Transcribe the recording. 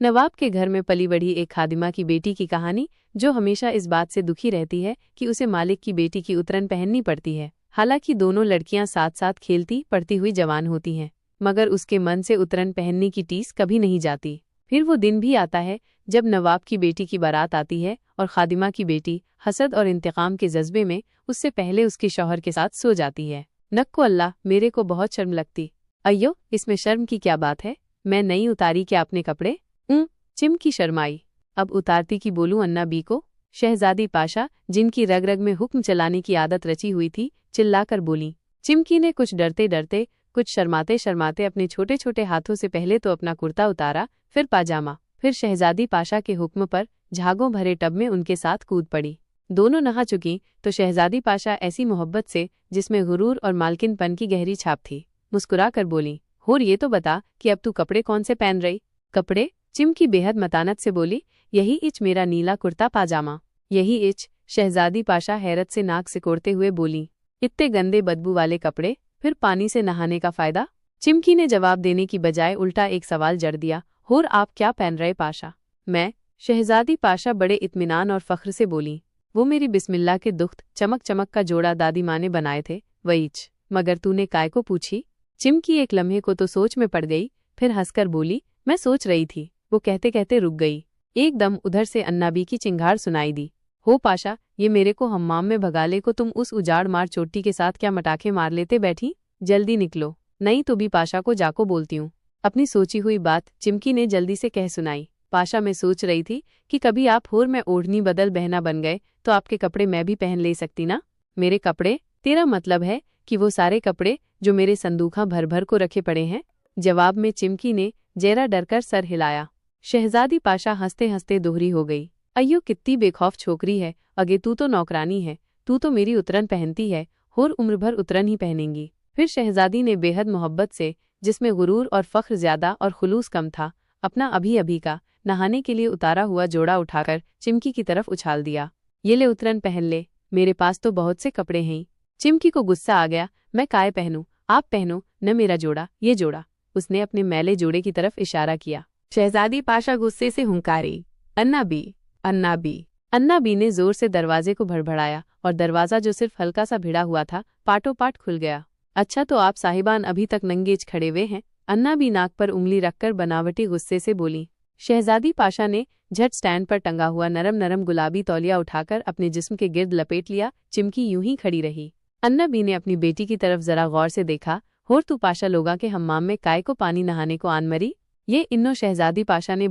नवाब के घर में पली बढ़ी एक खादिमा की बेटी की कहानी, जो हमेशा इस बात से दुखी रहती है कि उसे मालिक की बेटी की उतरन पहननी पड़ती है। हालांकि दोनों लड़कियां साथ साथ खेलती पढ़ती हुई जवान होती हैं, मगर उसके मन से उतरन पहनने की टीस कभी नहीं जाती। फिर वो दिन भी आता है जब नवाब की बेटी की बारात आती है और खादिमा की बेटी हसद और इंतकाम के जज्बे में उससे पहले उसके शौहर के साथ सो जाती है। नक्को अल्लाह, मेरे को बहुत शर्म लगती। अय्यो, इसमें शर्म की क्या बात है? मैं नहीं उतारी क्या अपने कपड़े? चिमकी शर्माई। अब उतारती की बोलूं अन्ना बी को? शहजादी पाशा, जिनकी रग रग में हुक्म चलाने की आदत रची हुई थी, चिल्लाकर बोली। चिमकी ने कुछ डरते डरते, कुछ शर्माते शर्माते अपने छोटे छोटे हाथों से पहले तो अपना कुर्ता उतारा, फिर पाजामा, फिर शहजादी पाशा के हुक्म पर झागों भरे टब में उनके साथ कूद पड़ी। दोनों नहा चुकी तो शहजादी पाशा ऐसी मोहब्बत से, जिसमें गुरूर और मालकिनपन की गहरी छाप थी, मुस्कुरा कर बोली, होर ये तो बता कि अब तू कपड़े कौन से पहन रही? कपड़े? चिमकी बेहद मतानत से बोली, यही इच मेरा नीला कुर्ता पाजामा। यही इच? शहजादी पाशा हैरत से नाक सिकोड़ते हुए बोली, इतने गंदे बदबू वाले कपड़े, फिर पानी से नहाने का फायदा? चिमकी ने जवाब देने की बजाय उल्टा एक सवाल जड़ दिया, होर आप क्या पहन रहे पाशा? मैं? शहजादी पाशा बड़े इत्मीनान और फख्र से बोली, वो मेरी बिस्मिल्लाह के दुख्त चमक चमक का जोड़ा दादी माँ ने बनाए थे, वहीच। मगर तूने काय को पूछी? चिमकी एक लम्हे को तो सोच में पड़ गई, फिर हंसकर बोली, मैं सोच रही थी। वो कहते कहते रुक गई। एकदम उधर से अन्नाबी की चिंगार सुनाई दी, हो पाशा, ये मेरे को हम्माम में भगाले को तुम उस उजाड़ मार चोटी के साथ क्या मटाखे मार लेते बैठी? जल्दी निकलो, नहीं तो भी पाशा को जाको बोलती हूँ। अपनी सोची हुई बात चिमकी ने जल्दी से कह सुनाई। पाशा, मैं सोच रही थी कि कभी आप होर में ओढ़नी बदल बहना बन गए तो आपके कपड़े मैं भी पहन ले सकती ना? मेरे कपड़े? तेरा मतलब है कि वो सारे कपड़े जो मेरे संदूखा भर भर को रखे पड़े हैं? जवाब में चिमकी ने जरा डरकर सर हिलाया। शहजादी पाशा हंसते हंसते दोहरी हो गई, अय्यो कितनी बेखौफ छोकरी है, अगे तू तो नौकरानी है, तू तो मेरी उतरन पहनती है, होर उम्र भर उतरन ही पहनेंगी। फिर शहजादी ने बेहद मोहब्बत से, जिसमें गुरूर और फख्र ज्यादा और खुलूस कम था, अपना अभी अभी का नहाने के लिए उतारा हुआ जोड़ा उठाकर चिमकी की तरफ उछाल दिया। ये ले उतरन पहन ले, मेरे पास तो बहुत से कपड़े हैं। चिमकी को गुस्सा आ गया, मैं काय पहनूं? आप पहनो न मेरा जोड़ा, ये जोड़ा। उसने अपने मैले जोड़े की तरफ इशारा किया। शहजादी पाशा गुस्से से हुंकारी, अन्ना बी, अन्ना बी। अन्ना बी ने जोर से दरवाजे को भड़बड़ाया और दरवाजा जो सिर्फ हल्का सा भिड़ा हुआ था, पाटो पाट खुल गया। अच्छा, तो आप साहिबान अभी तक नंगेज खड़े हुए हैं? अन्ना बी नाक पर उंगली रखकर बनावटी गुस्से से बोली। शहजादी पाशा ने झट स्टैंड पर टंगा हुआ नरम नरम गुलाबी तौलिया उठाकर अपने जिस्म के गिर्द लपेट लिया। चिमकी यूं ही खड़ी रही। अन्ना बी ने अपनी बेटी की तरफ जरा गौर से देखा, होर तू पाशा लोगा के हम्माम में काय को पानी नहाने को आन मरी? ये इन्नो शहजादी पाशा ने